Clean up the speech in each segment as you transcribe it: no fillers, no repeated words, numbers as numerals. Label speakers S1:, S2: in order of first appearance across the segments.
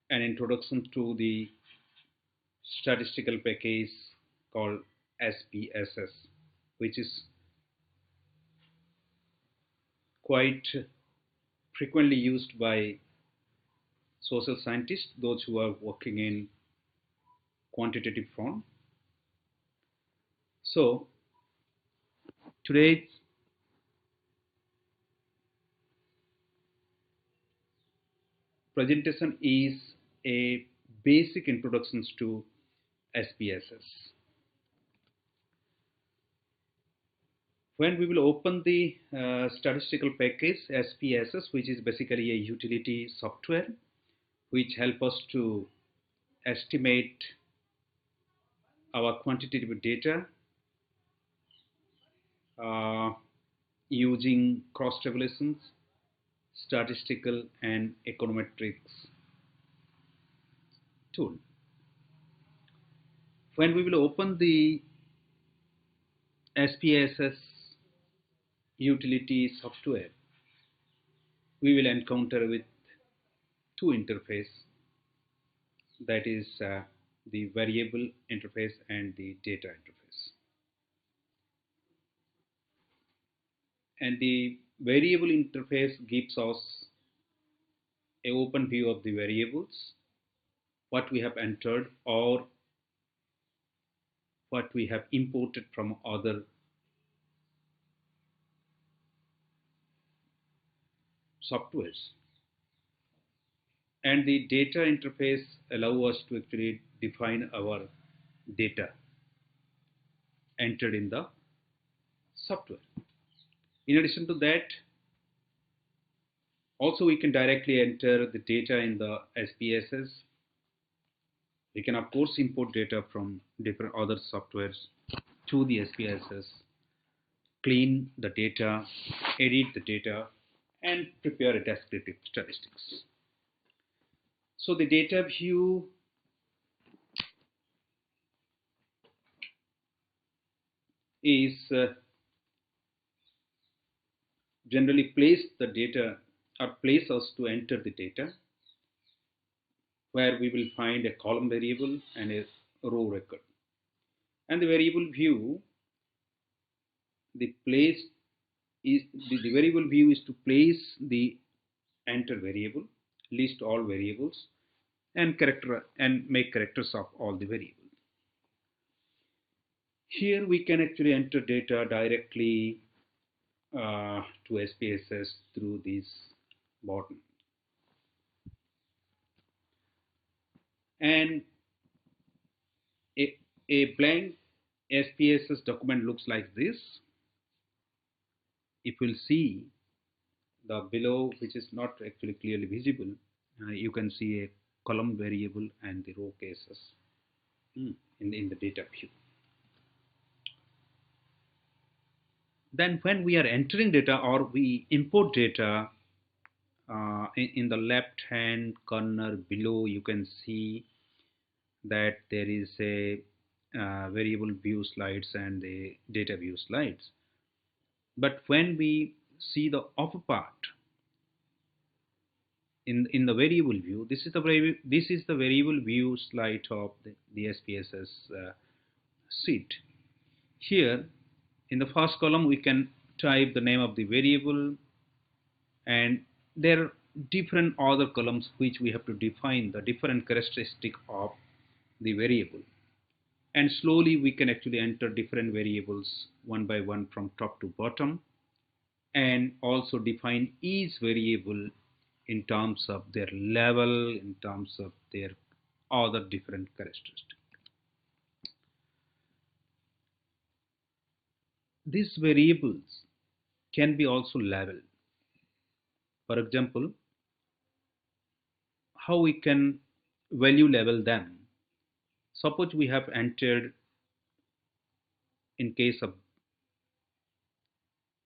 S1: an introduction to the statistical package called SPSS, which is quite frequently used by social scientists, those who are working in quantitative form. So today's presentation is a basic introductions to SPSS. When we will open the statistical package SPSS, which is basically a utility software which help us to estimate our quantitative data uh, using cross tabulations, statistical and econometrics tool. When we will open the SPSS utility software, we will encounter with two interface, that is the variable interface and the data interface. And the variable interface gives us an open view of the variables, what we have entered or what we have imported from other softwares. And the data interface allow us to actually define our data entered in the software. In addition to that, also we can directly enter the data in the SPSS. We can of course import data from different other softwares to the SPSS, clean the data, edit the data, and prepare a descriptive statistics. So the data view is generally place the data or place us to enter the data, where we will find a column variable and a row record. And the variable view, the place is the variable view is to place the enter variable, list all variables, and make characters of all the variables. Here we can actually enter data directly to SPSS through this button. And a blank SPSS document looks like this. If we'll see the below, which is not actually clearly visible, you can see a column variable and the row cases in the data view. Then when we are entering data or we import data, in the left hand corner below you can see that there is a variable view slides and the data view slides. But when we see the upper part in the variable view, this is the variable view slide of the SPSS sheet. Here in the first column we can type the name of the variable, and there are different other columns which we have to define the different characteristic of the variable, and slowly we can actually enter different variables one by one from top to bottom, and also define each variable in terms of their level, in terms of their other different characteristics. These variables can be also labeled. For example, how we can value label them. Suppose we have entered, in case of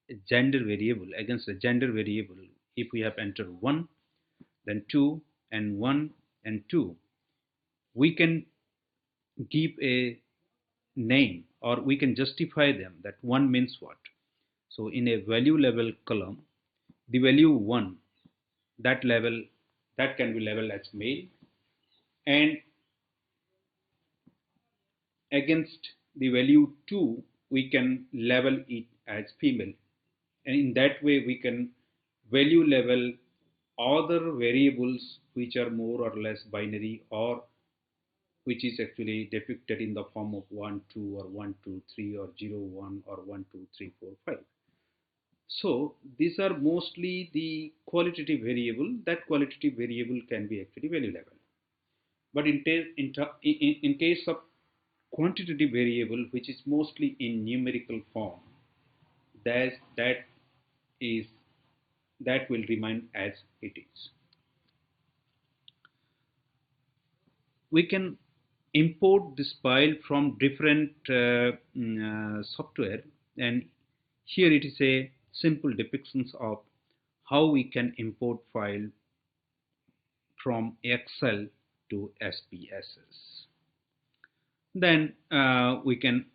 S1: a gender variable, against a gender variable, if we have entered 1, then 2, and 1 and 2, we can give a name or we can justify them that 1 means what. So in a value level column, the value 1, that can be labeled as male, and against the value 2 we can label it as female, and in that way we can value level other variables which are more or less binary, or which is actually depicted in the form of 1 2 or 1 2 3 or 0 1 or 1 2 3 4 5. So these are mostly the qualitative variable. That qualitative variable can be actually value level. But in case of quantitative variable, which is mostly in numerical form, that that is that will remain as it is. We can import this file from different software, and here it is a simple depictions of how we can import file from Excel to SPSS. Then we can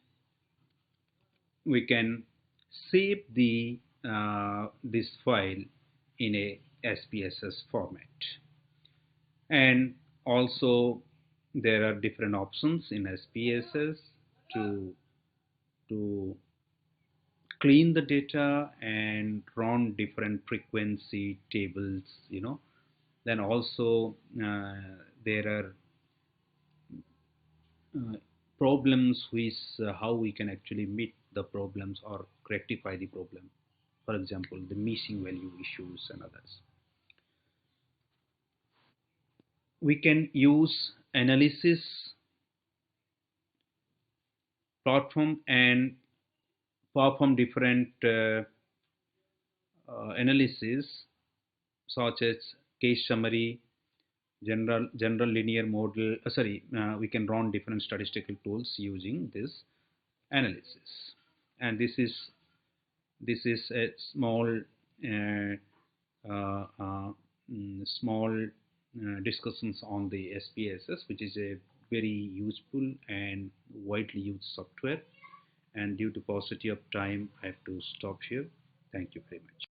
S1: save the this file in a SPSS format, and also there are different options in SPSS to clean the data and run different frequency tables, then also there are uh, problems with how we can actually meet the problems or rectify the problem, for example the missing value issues and others. We can use analysis platform and perform different analysis such as case summary, general linear model. We can run different statistical tools using this analysis, and this is a small discussions on the SPSS, which is a very useful and widely used software. And due to paucity of time, I have to stop here. Thank you very much.